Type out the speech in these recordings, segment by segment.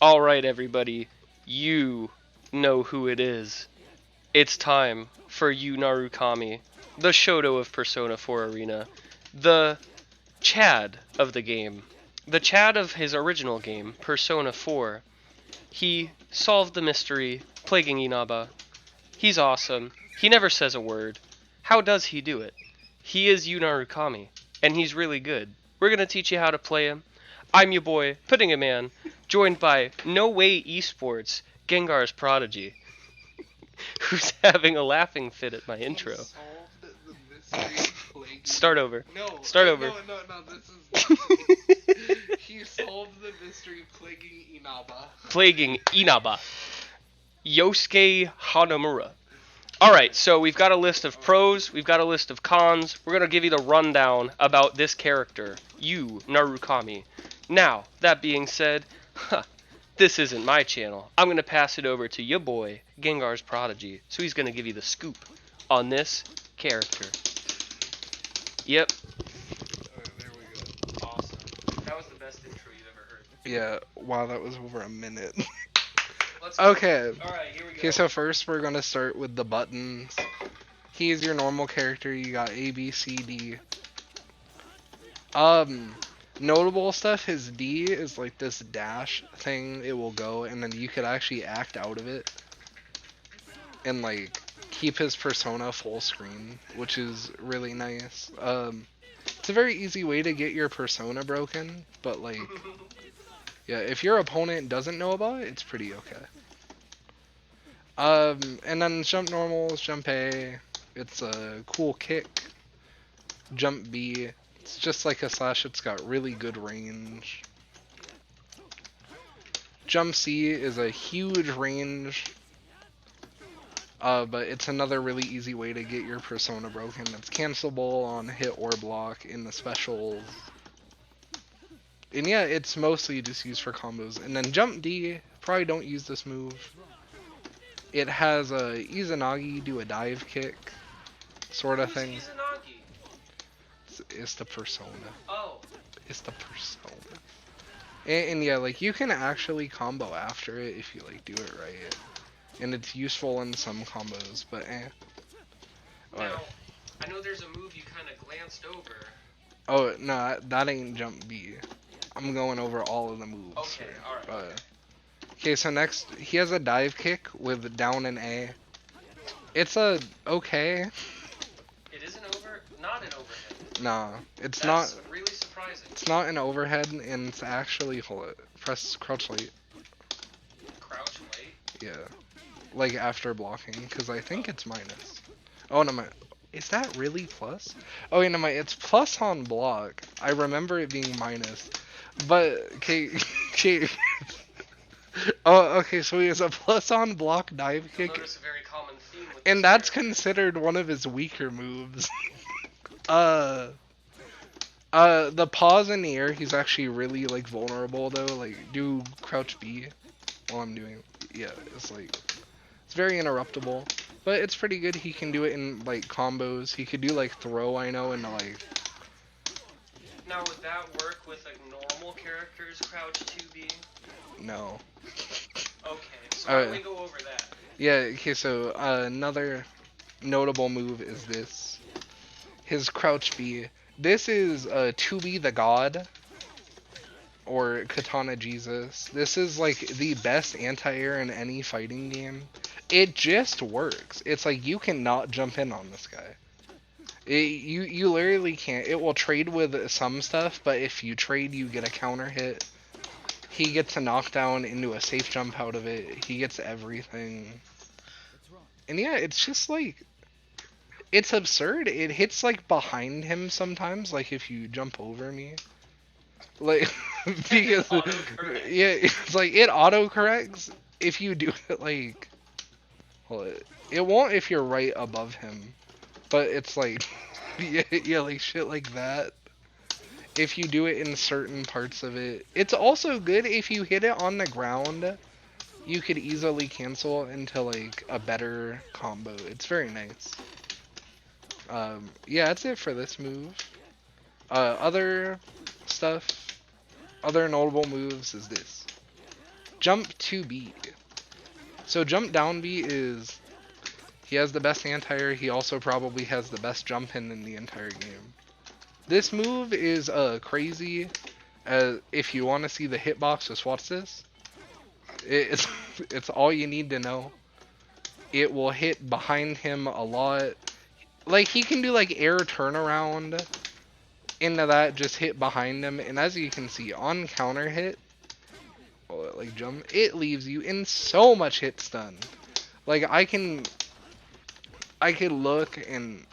Alright, everybody, you know who it is. It's time for you Narukami, the Shoto of Persona 4 Arena, the Chad of the game, the Chad of his original game, Persona 4. He solved the mystery plaguing Inaba. He's awesome. He never says a word. How does he do it? He is Yu Narukami, and he's really good. We're gonna teach you how to play him. I'm your boy, Pudding a Man, joined by No Way Esports, Gengar's prodigy, who's having a laughing fit at my intro. Start over. Start over. No, this is... He solved the mystery plaguing Inaba. Plaguing Inaba. Yosuke Hanamura. Alright, so we've got a list of pros, we've got a list of cons. We're going to give you the rundown about this character, you, Narukami. Now, that being said, this isn't my channel. I'm going to pass it over to your boy, Gengar's prodigy. So he's going to give you the scoop on this character. Yep. There we go. Awesome. That was the best intro you've ever heard. Yeah, wow, that was over a minute. Let's go. Okay. Alright, here we go. Okay, so first we're gonna start with the buttons. He's your normal character. You got A, B, C, D. Notable stuff, his D is like this dash thing. It will go, and then you could actually act out of it and like keep his persona full screen, which is really nice. It's a very easy way to get your persona broken, but like, yeah, if your opponent doesn't know about it, it's pretty okay. And then jump normals, jump A, it's a cool kick. Jump B, it's just like a slash, it's got really good range. Jump C is a huge range, but it's another really easy way to get your persona broken. It's cancelable on hit or block in the specials. And yeah, it's mostly just used for combos. And then jump D, probably don't use this move. It has a Izanagi do a dive kick, sort of thing. Izanagi? It's the persona. Oh. It's the persona. And yeah, like you can actually combo after it if you like do it right. And it's useful in some combos, but eh. Now, I know there's a move you kind of glanced over. Oh, no, that ain't jump B. I'm going over all of the moves. Okay, alright. Okay, so next, he has a dive kick with down and A. It's a okay. It isn't not an overhead. Nah, it's That's not. really surprising. It's not an overhead, and it's actually hold it. Press crouch late. Crouch late? Yeah, like after blocking, because I think it's minus. Oh no, is that really plus? Oh yeah, no, it's plus on block. I remember it being minus, but okay, okay. Oh, okay, so he has a plus on block dive kick. Notice a very common theme with And that's considered one of his weaker moves. The pause in the air, he's actually really like vulnerable though. Like do crouch B while I'm doing, yeah, it's like, it's very interruptible, but it's pretty good. He can do it in like combos. He could do like throw, I know, and like. Now would that work with like normal characters crouch 2B? No. Okay, so why don't we go over that? Yeah, okay, so another notable move is this. His crouch B. This is 2B the God, or Katana Jesus. This is like the best anti-air in any fighting game. It just works. It's like you cannot jump in on this guy. You literally can't. It will trade with some stuff, but if you trade, you get a counter hit. He gets a knockdown into a safe jump out of it. He gets everything. And yeah, it's just like, it's absurd. It hits like behind him sometimes, like if you jump over me. Like, because, yeah, it's like it autocorrects if you do it like, well, it won't if you're right above him. But it's like, yeah, like shit like that. If you do it in certain parts of it. It's also good if you hit it on the ground. You could easily cancel into like a better combo. It's very nice. Yeah, that's it for this move. Other stuff, other notable moves is this. Jump 2B. So jump down B is, he has the best anti-air, he also probably has the best jump in the entire game. This move is crazy. If you want to see the hitbox, just watch this. It's, it's all you need to know. It will hit behind him a lot. Like, he can do like air turnaround into that, just hit behind him. And as you can see, on counter hit, like jump, it leaves you in so much hit stun. Like, I could look and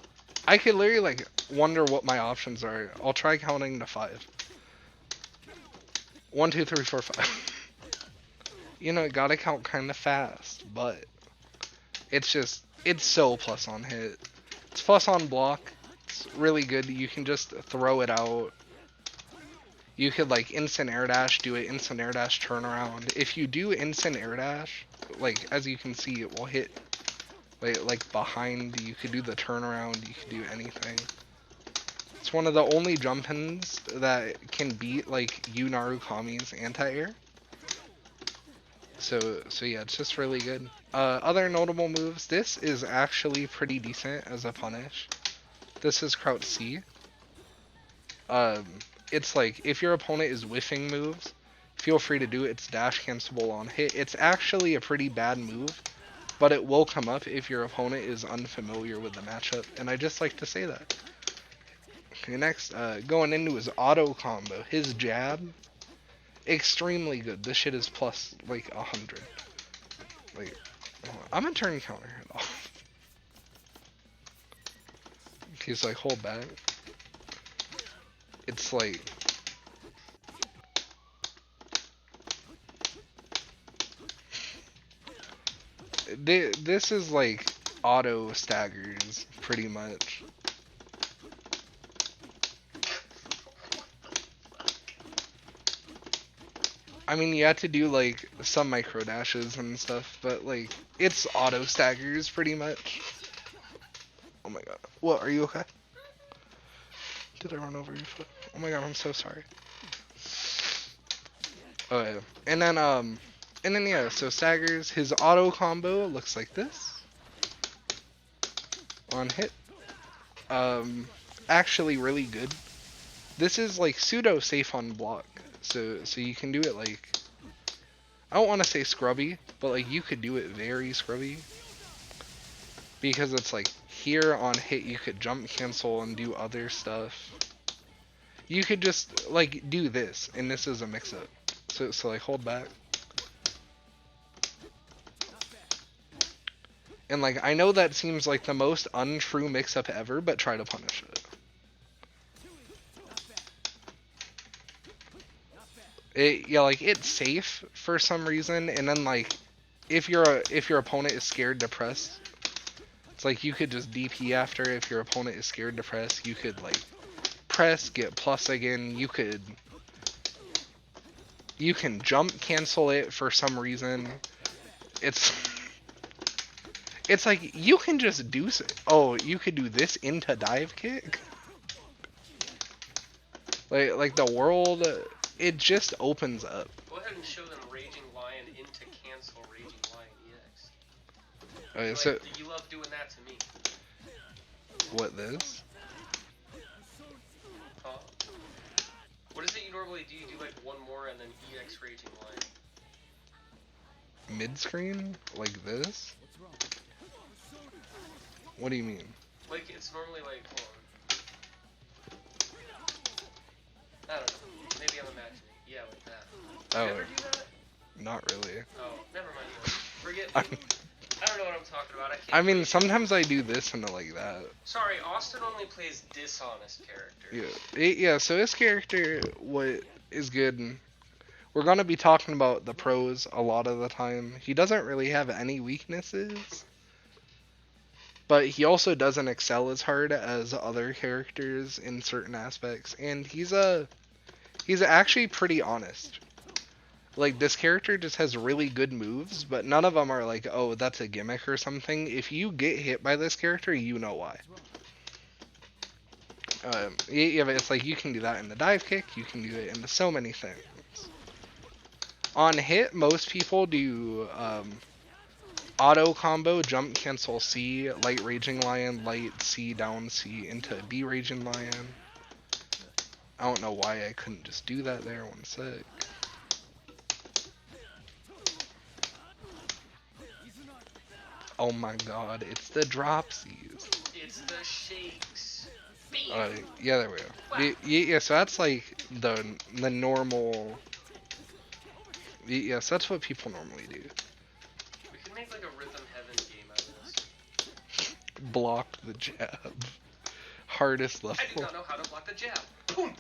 I could literally like wonder what my options are. I'll try counting to 5. 1, 2, 3, 4, 5. You know, gotta count kind of fast, but it's so plus on hit. It's plus on block. It's really good. You can just throw it out. You could like instant air dash, do it, instant air dash, turn around. If you do instant air dash, like as you can see, it will hit like behind. You could do the turnaround. You could do anything. It's one of the only jump-ins that can beat like Yu Narukami's anti-air. So yeah, it's just really good. Other notable moves. This is actually pretty decent as a punish. This is Crouch C. It's like if your opponent is whiffing moves, feel free to do it. It's dash cancelable on hit. It's actually a pretty bad move, but it will come up if your opponent is unfamiliar with the matchup, and I just like to say that. Okay, next, going into his auto combo, his jab, extremely good. This shit is plus like 100. Like, I'm gonna turn counter hit off. He's like, hold back. It's like, this is like auto staggers pretty much. I mean, you have to do like some micro dashes and stuff, but like it's auto staggers pretty much. Oh my god. What, are you okay? Did I run over your foot? Oh my god, I'm so sorry. Oh yeah. And then yeah, so staggers, his auto combo looks like this. On hit. Actually really good. This is like pseudo safe on block. So you can do it like, I don't want to say scrubby, but like you could do it very scrubby. Because it's like here on hit you could jump cancel and do other stuff. You could just like do this, and this is a mix up. So like hold back. And like I know that seems like the most untrue mix up ever, but try to punish it. Yeah, like it's safe for some reason, and then like if your opponent is scared to press, it's like you could just DP after. If your opponent is scared to press, you could like press, get plus again. You can jump cancel it for some reason. It's like you can just do. Oh, you could do this into dive kick. Like the world. It just opens up. Go ahead and show them Raging Lion into cancel Raging Lion EX. Okay, like, so you love doing that to me. what this? Huh? What is it you normally do? You do like one more and then EX Raging Lion. Mid screen? Like this? What do you mean? Like it's normally like, hold on. I don't know. Maybe I'm imagining. Yeah, like that. Do you ever do that? Not really. Oh, never mind. Forget me. I don't know what I'm talking about. I mean, sometimes I do this and like that. Sorry, Austin only plays dishonest characters. Yeah. So this character, what is good? We're gonna be talking about the pros a lot of the time. He doesn't really have any weaknesses, but he also doesn't excel as hard as other characters in certain aspects, and he's actually pretty honest. Like, this character just has really good moves, but none of them are like, oh, that's a gimmick or something. If you get hit by this character, you know why. Yeah, but it's like you can do that in the dive kick, you can do it into so many things. On hit, most people do auto combo, jump cancel C, light raging lion, light C, down C into B raging lion. I don't know why I couldn't just do that there. One sec. Oh my god, it's the dropsies. It's the shakes. Yeah, there we go. Yeah, so that's like the normal. Yes, that's what people normally do. We can make like a Rhythm Heaven game out of this. Block the jab. Hardest level. I do not know how to block the jab. Boom.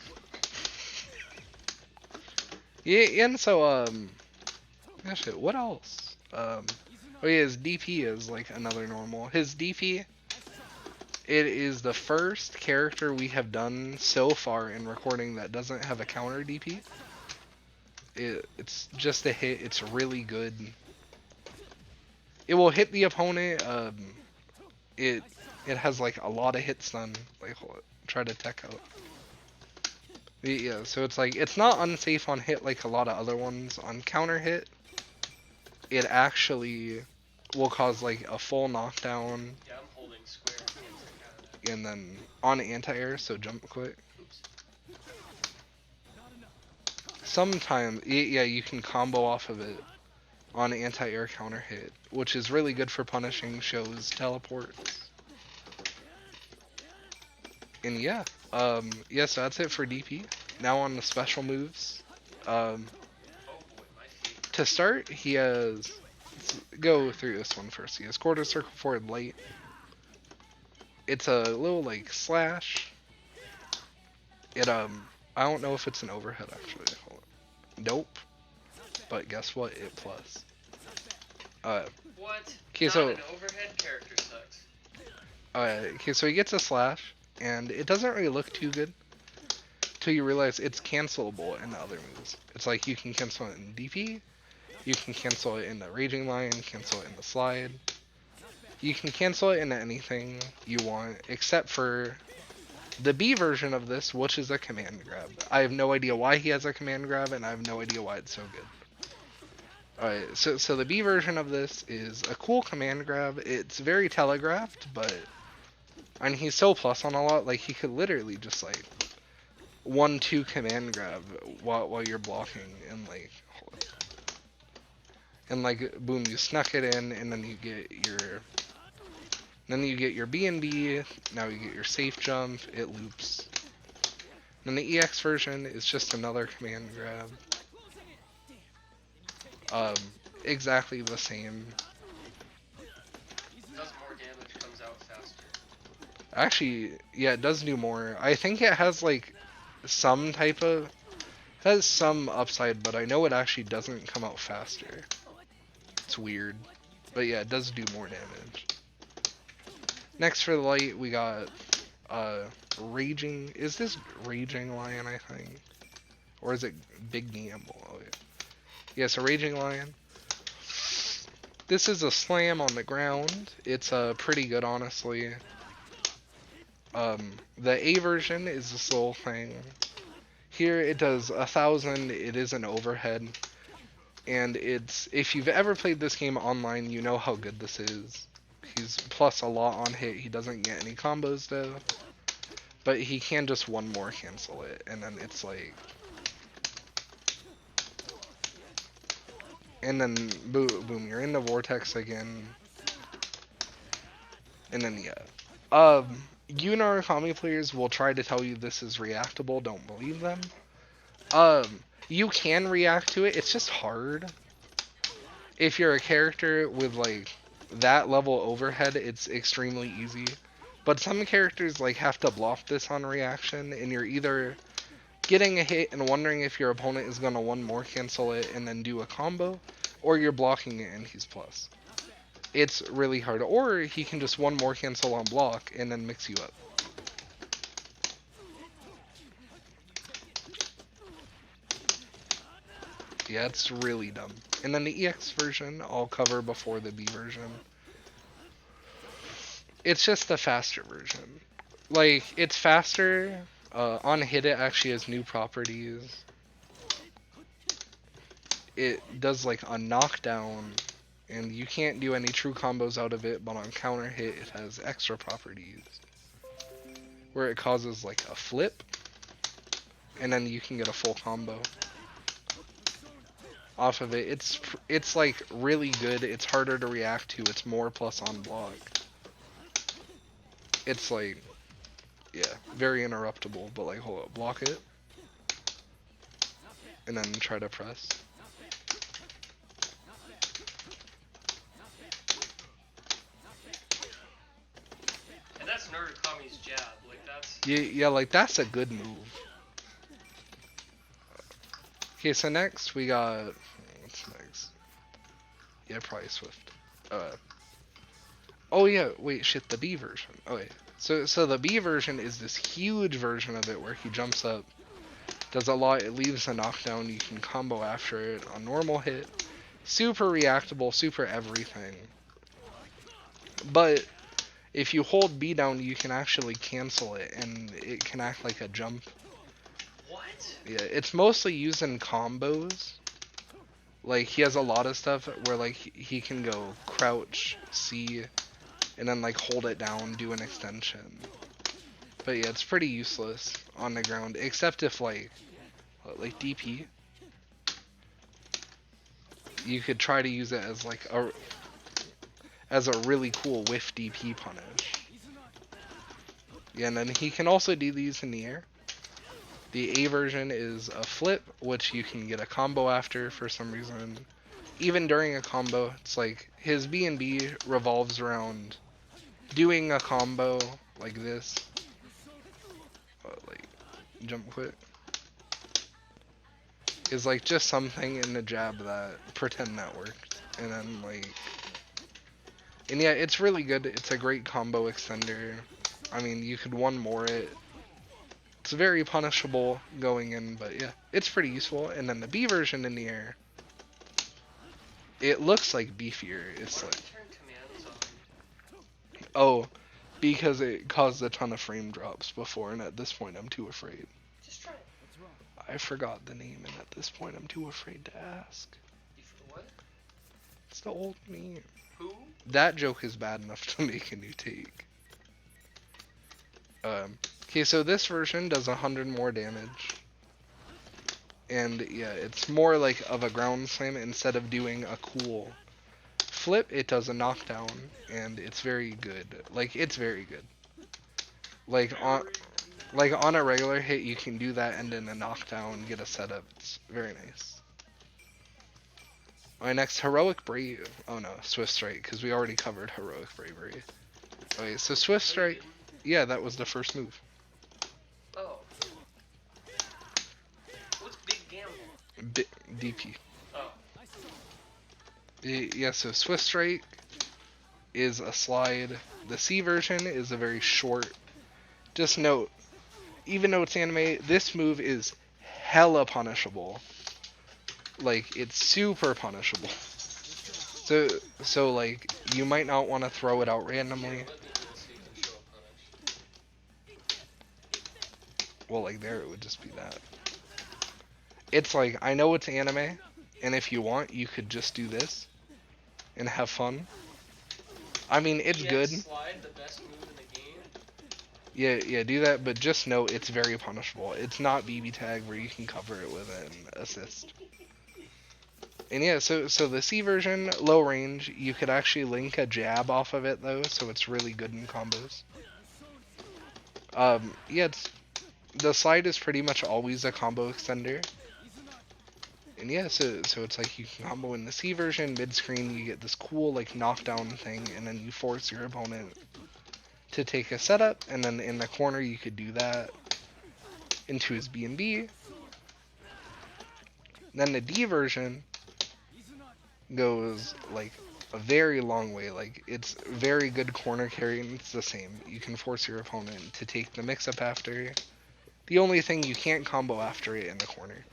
Yeah, and so gosh, what else? Oh yeah, his DP is like another normal. His DP, it is the first character we have done so far in recording that doesn't have a counter DP. It's just a hit. It's really good. It will hit the opponent. It has like a lot of hit stun. Like try to tech out. Yeah, so it's like it's not unsafe on hit like a lot of other ones. On counter hit, it actually will cause like a full knockdown. Yeah, I'm holding square. And then on anti-air, so jump quick. Oops. Sometimes, yeah, you can combo off of it on anti-air counter hit, which is really good for punishing shows teleports. And yeah, so that's it for DP. Now on the special moves. Oh boy, my feet. To start, he has. Let's go through this one first. He has quarter circle forward light. It's a little like slash. It I don't know if it's an overhead actually. Hold on. Nope. But guess what? It plus. What? Okay, Not so an overhead character sucks. okay, so he gets a slash, and it doesn't really look too good till you realize it's cancelable in the other moves. It's like you can cancel it in DP, you can cancel it in the Raging Lion, cancel it in the Slide. You can cancel it into anything you want, except for the B version of this, which is a command grab. I have no idea why he has a command grab, and I have no idea why it's so good. Alright, so the B version of this is a cool command grab. It's very telegraphed, but and he's so plus on a lot, like he could literally just like 1-2 command grab while you're blocking and like boom, you snuck it in, and then you get your B and B. Now you get your safe jump. It loops. And the EX version is just another command grab. Exactly the same. Does more damage, comes out faster. Actually, yeah, it does do more. I think it has like some type of has some upside, but I know it actually doesn't come out faster. It's weird, but yeah, it does do more damage. Next for the light, we got Raging. Is this Raging Lion? I think, or is it Big Gamble? Oh yeah. Yeah, so Raging Lion. This is a slam on the ground. It's pretty good, honestly. The A version is this little thing. Here it does 1,000. It is an overhead, and it's if you've ever played this game online, you know how good this is. He's plus a lot on hit. He doesn't get any combos though, but he can just one more cancel it, and then it's like. And then boom, you're in the vortex again. And then yeah. You Narukami players will try to tell you this is reactable, don't believe them. You can react to it, it's just hard. If you're a character with like that level overhead, it's extremely easy. But some characters like have to block this on reaction, and you're either getting a hit and wondering if your opponent is going to one more cancel it and then do a combo, or you're blocking it and he's plus. It's really hard. Or he can just one more cancel on block and then mix you up. Yeah, it's really dumb. And then the EX version I'll cover before the B version. It's just the faster version. Like, it's faster. On hit it actually has new properties. it does like a knockdown, and you can't do any true combos out of it, but on counter hit it has extra properties where it causes like a flip, and then you can get a full combo off of it. It's like really good. It's harder to react to. It's more plus on block. It's like, yeah, very interruptible, but like hold up, block it, and then try to press. And that's Narukami's jab. Like that's. Yeah, like that's a good move. Okay, so next we got, what's next? Yeah, probably Swift. Oh yeah, wait, shit, the B version. Okay, so the B version is this huge version of it where he jumps up, does a lot, it leaves a knockdown, you can combo after it on normal hit. Super reactable, super everything. But if you hold B down, you can actually cancel it, and it can act like a jump. What? Yeah, it's mostly used in combos. Like, he has a lot of stuff where, like, he can go crouch, C, and then, like, hold it down, do an extension. But yeah, it's pretty useless on the ground, except if, like DP. You could try to use it as, like, a really cool whiff DP punish. Yeah, and then he can also do these in the air. The A version is a flip, which you can get a combo after for some reason. Even during a combo, it's like his B and B revolves around doing a combo like this. Like, jump quit. Is like just something in the jab that pretend that worked. And then like, and yeah, it's really good. It's a great combo extender. I mean, you could one more it. It's very punishable going in, but yeah, it's pretty useful. And then the B version in the air, it looks like beefier. It's like, oh, because it caused a ton of frame drops before, and at this point I'm too afraid. Just try it. I forgot the name, and at this point I'm too afraid to ask. What? It's the old meme. Who? That joke is bad enough to make a new take. Okay, so this version does 100 more damage. And yeah, it's more like of a ground slam instead of doing a cool flip, it does a knockdown, and it's very good. Like, it's very good. Like on a regular hit, you can do that and then a knockdown, get a setup. It's very nice. Alright, next, Heroic Brave. Oh no, Swift Strike, because we already covered Heroic Bravery. Okay, so Swift Strike, yeah, that was the first move. Oh. What's Big Gamble? DP. Oh. Yeah, so Swift Strike is a slide. The C version is a very short. Just note, even though it's anime, this move is hella punishable. Like, it's super punishable. So like, you might not want to throw it out randomly. Well, like, there it would just be that. It's like, I know it's anime, and if you want, you could just do this and have fun. I mean, it's good. Slide, the best move in the game. Yeah, do that, but just know it's very punishable. It's not BB tag where you can cover it with an assist. And yeah, so the C version, low range, you could actually link a jab off of it though, so it's really good in combos. Yeah, the slide is pretty much always a combo extender. And yeah, so it's like you can combo in the C version, mid-screen, you get this cool like knockdown thing, and then you force your opponent to take a setup, and then in the corner you could do that into his B&B. Then the D version goes like a very long way. Like, it's very good corner carry, and it's the same. You can force your opponent to take the mix-up after. The only thing you can't combo after it in the corner.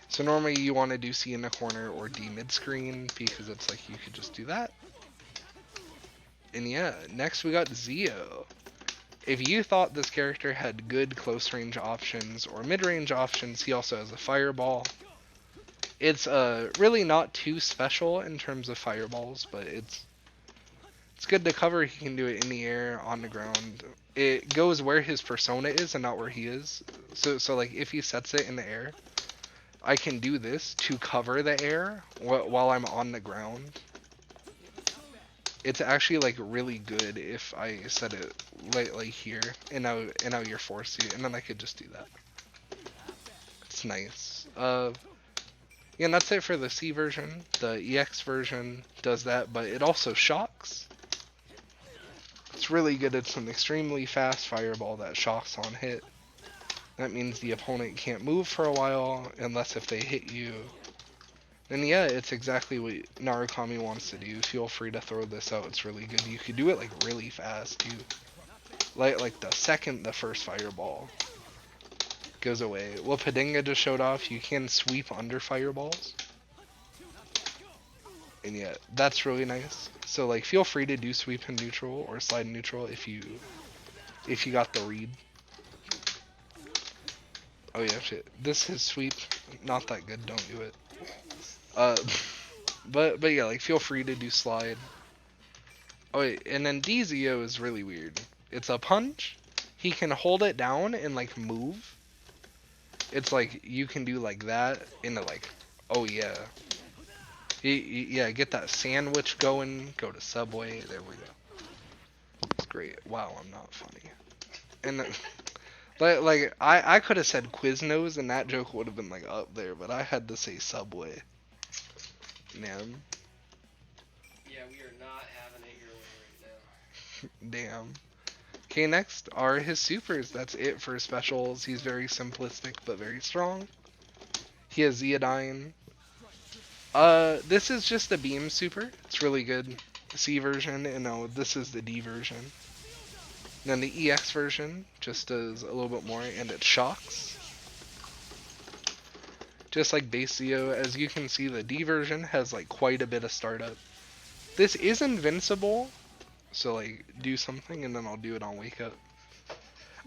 So normally you want to do C in the corner or D mid-screen, because it's like you could just do that. And yeah, next we got Zio. If you thought this character had good close range options or mid-range options, he also has a fireball. It's really not too special in terms of fireballs, but it's good to cover. He can do it in the air, on the ground. It goes where his persona is and not where he is. So like if he sets it in the air, I can do this to cover the air while I'm on the ground. It's actually like really good if I set it like here and now you're forced to, and then I could just do that. It's nice. Yeah, and that's it for the C version. The EX version does that, but it also shocks. It's really good. It's an extremely fast fireball that shocks on hit. That means the opponent can't move for a while unless if they hit you. And yeah, it's exactly what Narukami wants to do. Feel free to throw this out. It's really good. You could do it like really fast too. Like the second the first fireball goes away. What Padinga just showed off, you can sweep under fireballs. And yeah, that's really nice. So like feel free to do sweep in neutral or slide in neutral if you got the read. Oh yeah, shit. This is sweep. Not that good, don't do it. But yeah, like feel free to do slide. Oh wait, and then DZO is really weird. It's a punch. He can hold it down and like move. It's like you can do like that into like, oh yeah. Yeah, get that sandwich going. Go to Subway. There we go. It's great. Wow, I'm not funny. And then, like I could have said Quiznos and that joke would have been like up there, but I had to say Subway. Man. Yeah, we are not having it your way right now. Damn. Okay, next are his supers. That's it for specials. He's very simplistic but very strong. He has Zeodyne. This is just the beam super. It's really good. C version, and no, this is the D version. And then the EX version just does a little bit more, and it shocks. Just like base Zeo, as you can see, the D version has like quite a bit of startup. This is invincible, so like do something, and then I'll do it on wake up.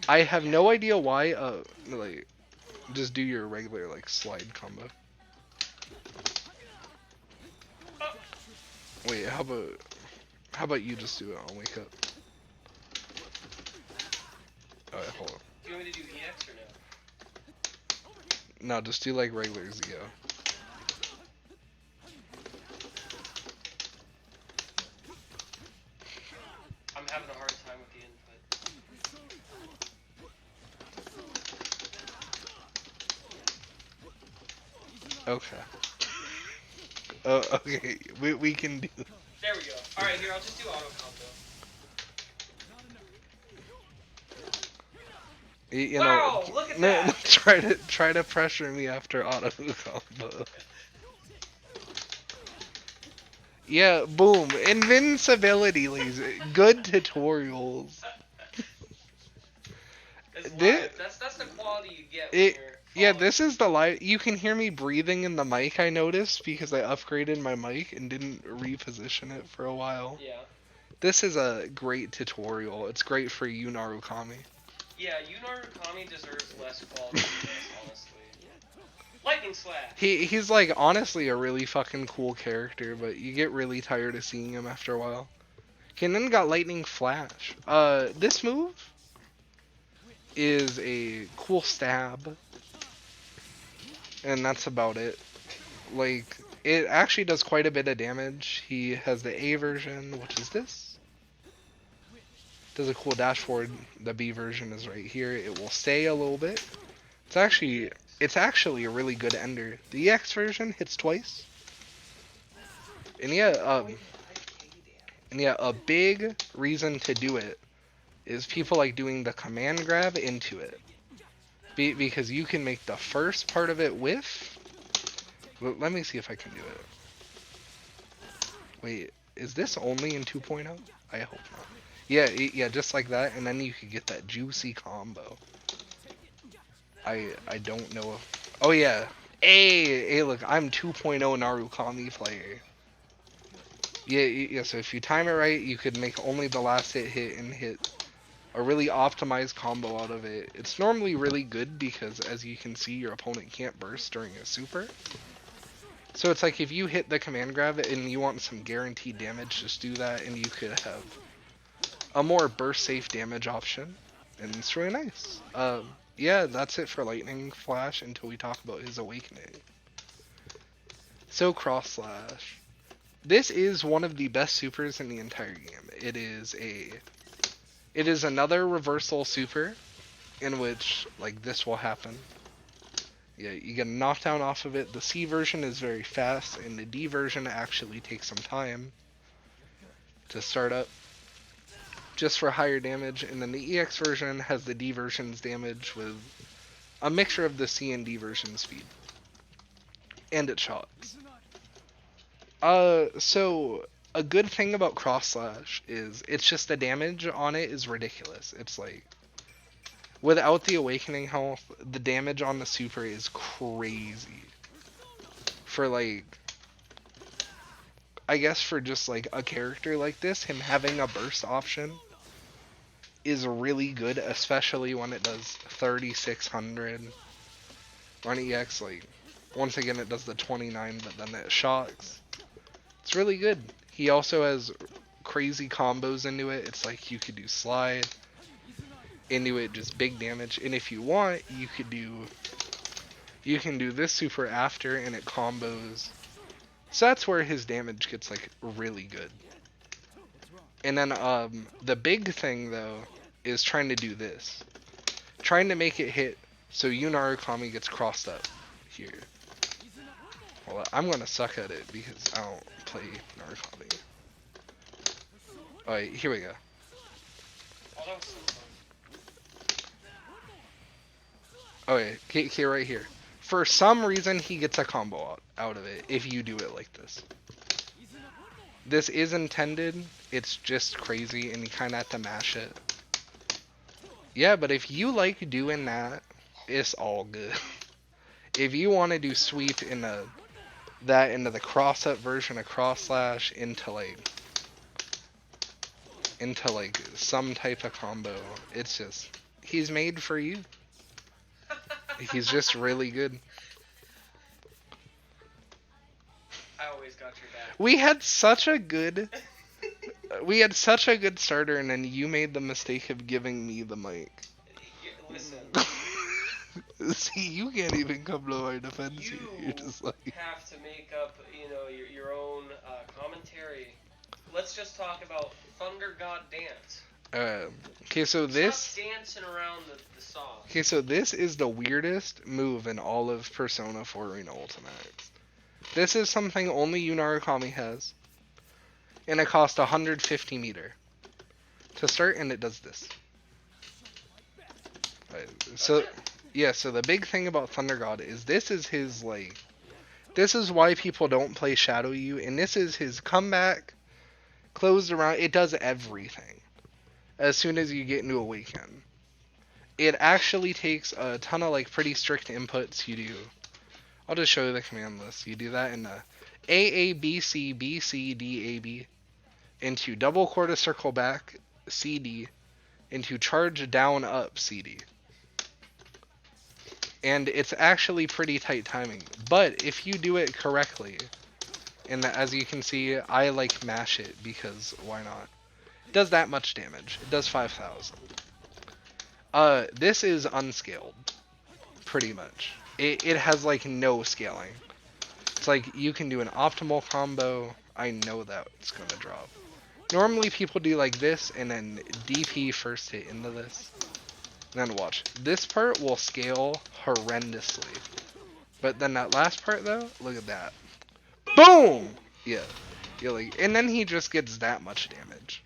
I have no idea why. Like just do your regular like slide combo. Wait, how about you just do it on wake up? Alright, hold on. Do you want me to do EX or no? No, just do like regular Zeo. I'm having a hard time with the input. Okay. Okay, we can do. There we go. Alright, here, I'll just do auto combo. You Wow, know, look at no, that! try to pressure me after auto combo. Yeah, boom, invincibility, ladies. Good tutorials. That's the quality you get when you're Yeah, this is the live. You can hear me breathing in the mic, I noticed, because I upgraded my mic and didn't reposition it for a while. Yeah. This is a great tutorial. It's great for you, Narukami. Yeah, Narukami deserves less quality than this, honestly. Lightning Slash! He's like honestly a really fucking cool character, but you get really tired of seeing him after a while. Okay, and then got Lightning Flash. This move is a cool stab. And that's about it. Like, it actually does quite a bit of damage. He has the A version, which is this. Does a cool dash forward. The B version is right here. It will stay a little bit. It's actually a really good ender. The EX version hits twice. And yeah, a big reason to do it is people like doing the command grab into it. Because you can make the first part of it whiff. Let me see if I can do it. Wait, is this only in 2.0? I hope not. Yeah, just like that, and then you could get that juicy combo. I don't know if... Oh yeah. Hey, look, I'm 2.0 Narukami player. Yeah, so if you time it right, you could make only the last hit and hit a really optimized combo out of it. It's normally really good because, as you can see, your opponent can't burst during a super. So it's like if you hit the command grab and you want some guaranteed damage, just do that and you could have a more burst safe damage option. And it's really nice. Yeah, that's it for Lightning Flash until we talk about his awakening. So Cross Slash. This is one of the best supers in the entire game. It is another reversal super in which like this will happen. Yeah, you get a knockdown off of it. The C version is very fast, and the D version actually takes some time to start up, just for higher damage. And then the EX version has the D version's damage with a mixture of the C and D version speed, and it shots. So a good thing about Cross Slash is it's just the damage on it is ridiculous. It's like without the awakening health, the damage on the super is crazy. For like, I guess for just like a character like this, him having a burst option is really good, especially when it does 3600 on EX. Like, once again, it does the 29, but then it shocks. It's really good. He also has crazy combos into it. It's like you could do slide into it, just big damage. And if you want, you can do this super after, and it combos. So that's where his damage gets like really good. And then the big thing though is trying to do this, trying to make it hit so Narukami gets crossed up here. Well, I'm gonna suck at it because I don't play Narukami. Alright, here we go. Okay, here, right here. For some reason, he gets a combo out of it if you do it like this. This is intended, it's just crazy, and you kind of have to mash it. Yeah, but if you like doing that, it's all good. If you want to do sweep into the cross-up version of Cross Slash into some type of combo, it's just, he's made for you. He's just really good. I always got your back. We had such a good starter, and then you made the mistake of giving me the mic. Listen. See, you can't even come to my defense here. You're just like, have to make up, your own commentary. Let's just talk about Thunder God Dance. okay, so this. Stop dancing around the song. Okay, so this is the weirdest move in all of Persona 4 Arena Ultimax. This is something only Narukami has, and it costs 150 meter to start, and it does this. So, yeah, so the big thing about Thunder God is this is his, this is why people don't play Shadow U, and this is his comeback, closed around, it does everything as soon as you get into Awaken. It actually takes a ton of, pretty strict inputs. You do, I'll just show you the command list. You do that in AABC, BC, DAB, into double quarter circle back, CD, into charge down up, CD. And it's actually pretty tight timing. But if you do it correctly, and as you can see, I mash it because why not? It does that much damage. It does 5,000. This is unscaled, pretty much. It has no scaling. It's you can do an optimal combo. I know that it's gonna drop. Normally people do this and then DP first hit into this. Then watch. This part will scale horrendously. But then that last part though, look at that. Boom! Yeah. And then he just gets that much damage.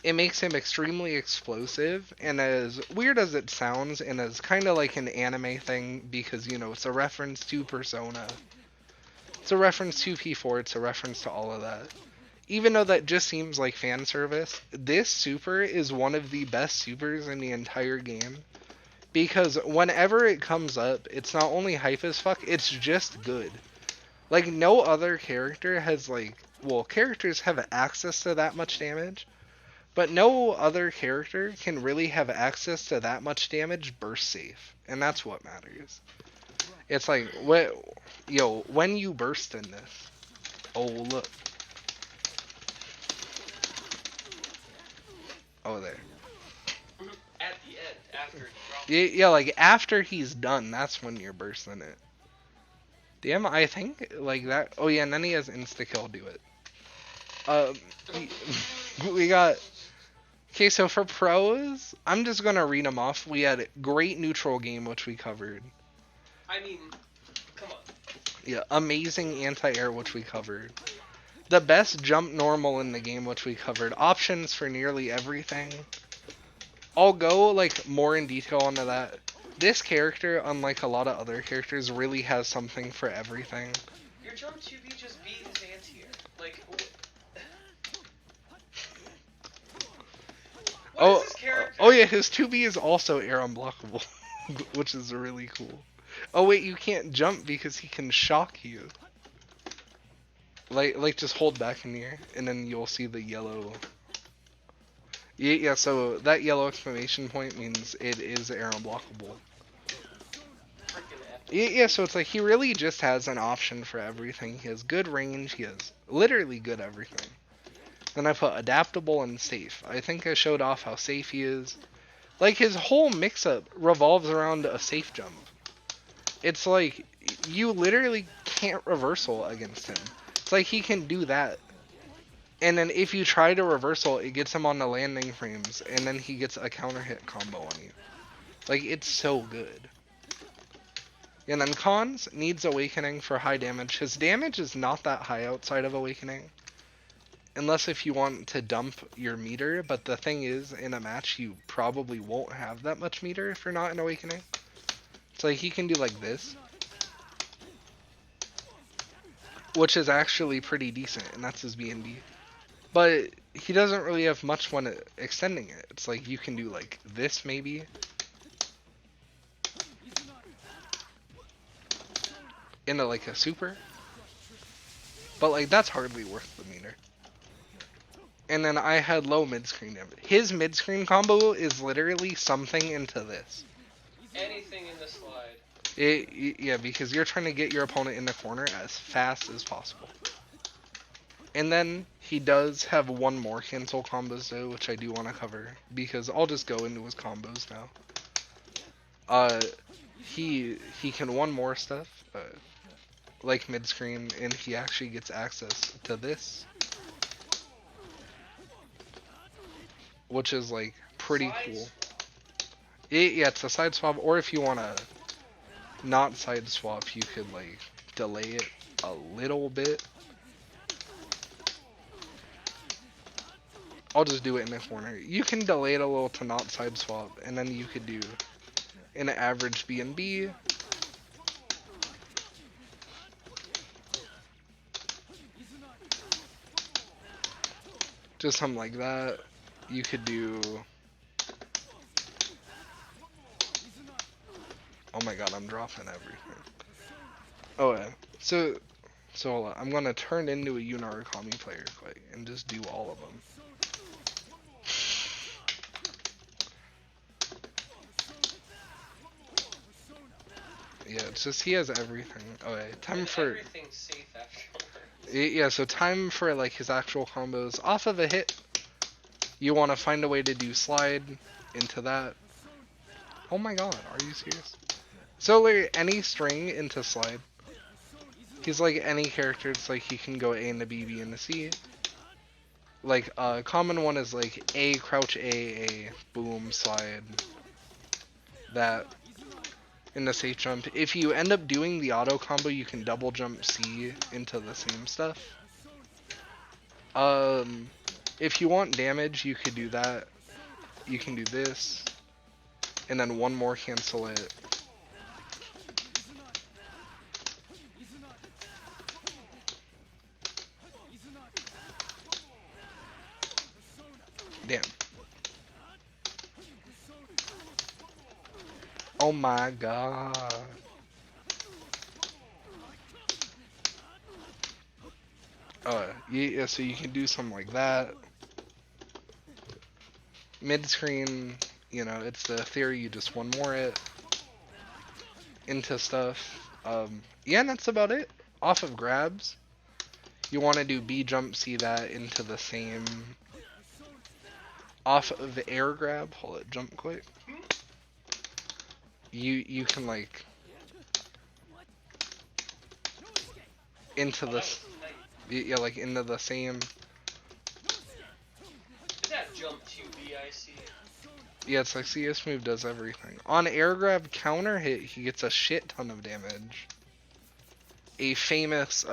It makes him extremely explosive, and as weird as it sounds, and as kind of an anime thing, because, it's a reference to Persona. It's a reference to P4, it's a reference to all of that. Even though that just seems like fan service, this super is one of the best supers in the entire game. Because whenever it comes up, it's not only hype as fuck, it's just good. No other character has, characters have access to that much damage, but no other character can really have access to that much damage burst safe. And that's what matters. It's Yo, when you burst in this. Oh, look. Oh, there. At the end, after he drops Yeah, like after he's done, that's when you're bursting it. Damn, I think like that. Oh yeah, and then he has insta kill do it. Um, we got. Okay, so for pros, I'm just gonna read them off. We had great neutral game, which we covered. I mean, come on. Yeah, amazing anti-air, which we covered. The best jump normal in the game, which we covered. Options for nearly everything. I'll go like more in detail onto that. This character, unlike a lot of other characters, really has something for everything. Your jump 2B just beat his anti-air. Like, what is this character? Oh yeah, his 2B is also air unblockable, which is really cool. Oh wait, you can't jump because he can shock you. Like just hold back in the air, and then you'll see the yellow. Yeah, so that yellow exclamation point means it is air unblockable. Yeah, so it's like he really just has an option for everything. He has good range, he has literally good everything. Then I put adaptable and safe. I think I showed off how safe he is. Like his whole mix-up revolves around a safe jump. It's like you literally can't reversal against him. It's like he can do that. And then if you try to reversal, it gets him on the landing frames, and then he gets a counter hit combo on you. Like, it's so good. And then cons, needs Awakening for high damage. His damage is not that high outside of Awakening. Unless if you want to dump your meter, but the thing is, in a match, you probably won't have that much meter if you're not in Awakening. So he can do like this. Which is actually pretty decent, and that's his BNB. But he doesn't really have much when extending it. It's like you can do like this maybe. Into like a super. But like that's hardly worth the meter. And then I had low mid-screen damage. His mid-screen combo is literally something into this. Anything in the slide. Yeah, because you're trying to get your opponent in the corner as fast as possible. And then he does have one more cancel combos though, which I do want to cover because I'll just go into his combos now. He can one more stuff, like mid screen, and he actually gets access to this, which is like pretty cool. Yeah, it's a side swap, or if you want to not side swap, you could like delay it a little bit. I'll just do it in the corner. You can delay it a little to not side swap, and then you could do an average BNB. Just something like that. You could do... Oh my god, I'm dropping everything. Oh yeah. So hold on. I'm gonna turn into a Narukami player quick and just do all of them. Yeah, it's just he has everything. Okay, time for... Everything's safe afterwards. Yeah, so time for like his actual combos. Off of a hit, you want to find a way to do slide into that. Oh my god, are you serious? So like any string into slide. He's like any character, it's like he can go A into B, B into C. Like a common one is like A, crouch A, boom, slide. That. In the safe jump. If you end up doing the auto combo, you can double jump C into the same stuff. If you want damage, you could do that. You can do this. And then one more cancel it. Damn. Oh my god. Yeah, so you can do something like that. Mid-screen, you know, it's the theory, you just one more it into stuff. Yeah, and that's about it. Off of grabs, you want to do B jump, see that into the same. Off of air grab, hold it, jump quick. You can like into this, yeah, like into the same. Is that jump 2B I see? Yeah, it's like CS move does everything. On air grab counter hit, he gets a shit ton of damage. A famous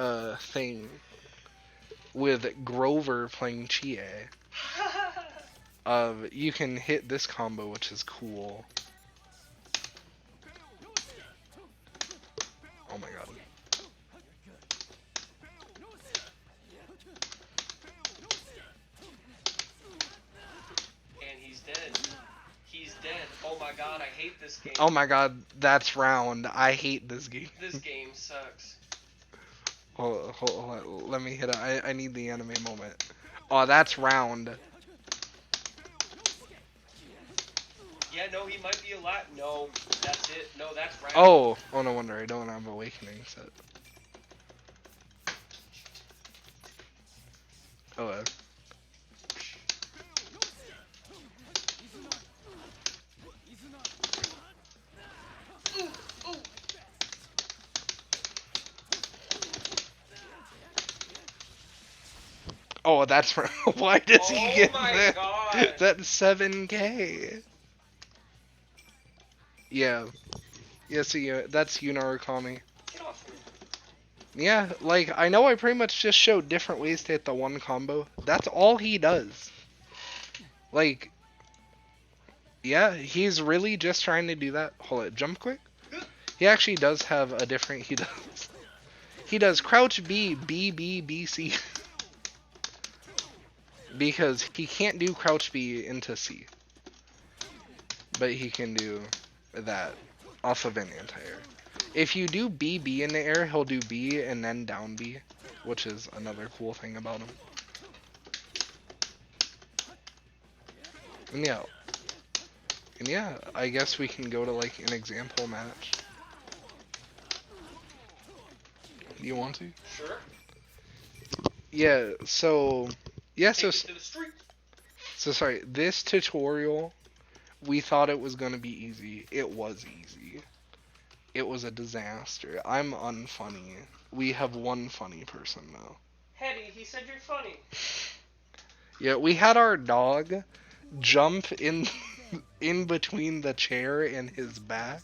thing with Grover playing Chie. You can hit this combo, which is cool. Oh my god. And he's dead. He's dead. Oh my god, I hate this game. Oh my god, that's round. I hate this game. This game sucks. Hold, let me hit it. I need the anime moment. Oh, that's round. Yeah, no, he might be a lot. No, that's it. No, that's round. Oh no wonder I don't have Awakening set. Oh. Oh, that's for why does he get that? God. That's 7K. Yeah. Yeah, see, that's you, Narukami. Get off me. Yeah, like, I know I pretty much just showed different ways to hit the one combo. That's all he does. Like, yeah, he's really just trying to do that. Hold it, jump quick? He actually does have a different, he does crouch B, B, B, B, C. Because he can't do crouch B into C. But he can do that off of an anti-air. If you do B, B in the air, he'll do B and then down B, which is another cool thing about him. And yeah, I guess we can go to like an example match. Do you want to? Sure. Yeah, so yeah, Take it to the street. so sorry, this tutorial we thought it was gonna be easy. It was easy. It was a disaster. I'm unfunny. We have one funny person now. Hetty, he said you're funny. Yeah, we had our dog jump in between the chair and his back,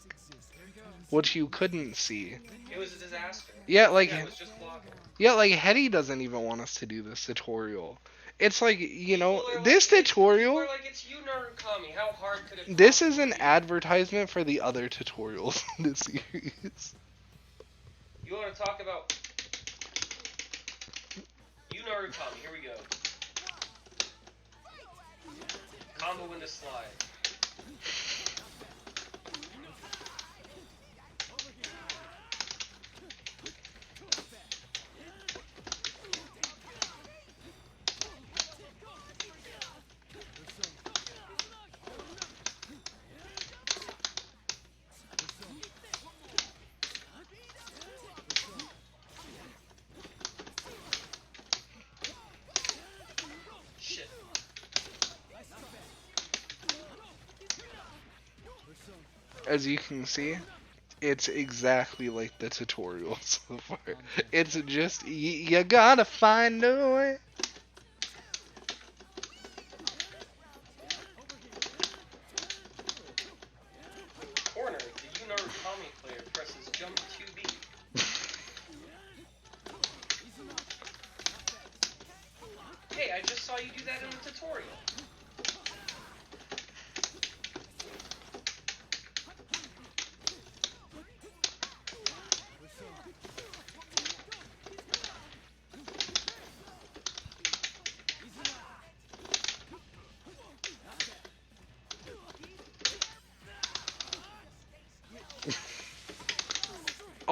which you couldn't see. It was a disaster. Yeah, like Yeah, it was just blocking. yeah, like Hetty doesn't even want us to do this tutorial. It's like, you know, People are this like, tutorial. People are like, it's you, Narukami. How hard could it This is an possibly be? advertisement for the other tutorials in this series. You want to talk about you, Narukami? Here we go. Combo into slide. Shit. As you can see, it's exactly like the tutorial so far. It's just, you gotta find a way. Corner. The you, Narukami player presses jump 2B. Hey, I just saw you do that in the tutorial.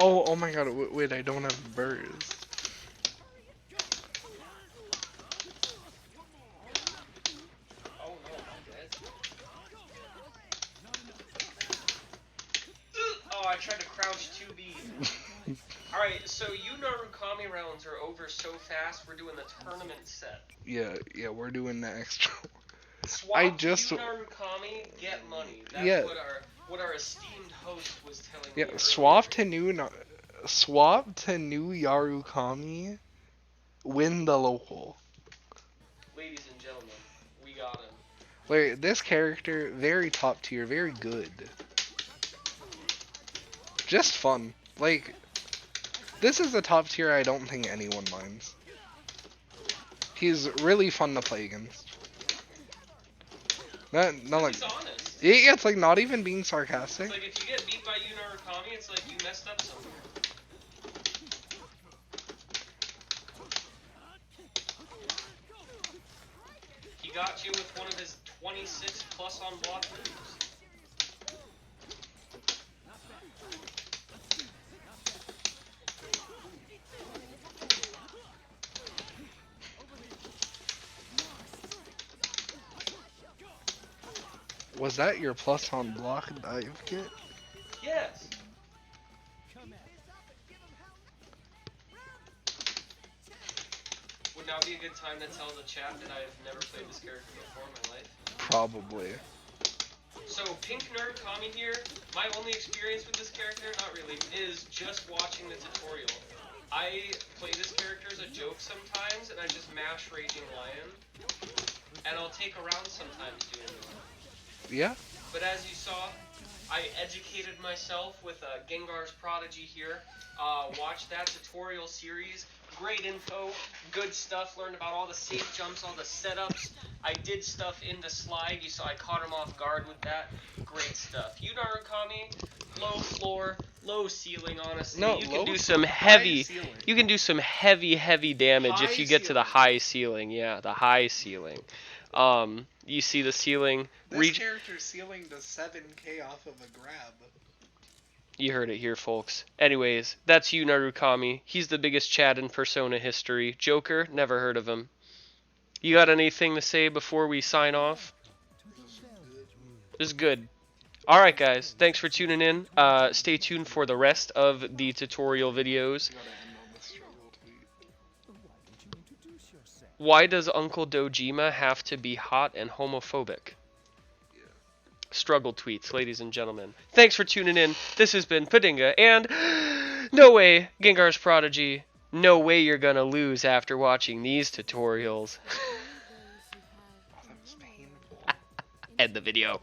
Oh my god, wait, I don't have birds. Oh no, I'm dead. Oh, I tried to crouch 2B. are over so fast. We're doing the tournament set. Yeah, we're doing the extra. Swap I just to Narukami, get money. That's Yeah. what our esteemed host was telling me. Yeah, earlier. swap to new Yarukami, win the local. Ladies and gentlemen, we got him. Wait, this character, very top tier, very good. Just fun. Like, this is a top tier I don't think anyone minds. He's really fun to play against. Not like, He's honest. yeah, it's like not even being sarcastic. It's like if you get beat by you Narukami, it's like you messed up somewhere. He got you with one of his 26 plus on block moves. Was that your plus on block dive kit? Yes. Would now be a good time to tell the chat that I've never played this character before in my life? Probably. So, Pink Narukami here, my only experience with this character, not really, is just watching the tutorial. I play this character as a joke sometimes, and I just mash Raging Lion, and I'll take a round sometimes doing it. Yeah? But as you saw, I educated myself with Gengar's Prodigy here. Watched that tutorial series. Great info, good stuff. Learned about all the safe jumps, all the setups. I did stuff in the slide. You saw I caught him off guard with that. Great stuff. You Narukami, low floor, low ceiling. Honestly, No, you low can do floor, some high heavy. ceiling. You can do some heavy damage High if you get to the ceiling. high ceiling. Yeah, the high ceiling. You see the ceiling. This character's ceiling does 7k off of a grab. You heard it here, folks. Anyways, that's you, Narukami. He's the biggest Chad in Persona history. Joker, never heard of him. You got anything to say before we sign off? This is good. Alright, guys. Thanks for tuning in. Stay tuned for the rest of the tutorial videos. Why does Uncle Dojima have to be hot and homophobic? Struggle tweets, ladies and gentlemen. Thanks for tuning in. This has been Padinga, and no way, Gengar's Prodigy. No way you're gonna lose after watching these tutorials. Oh, that was painful. End the video.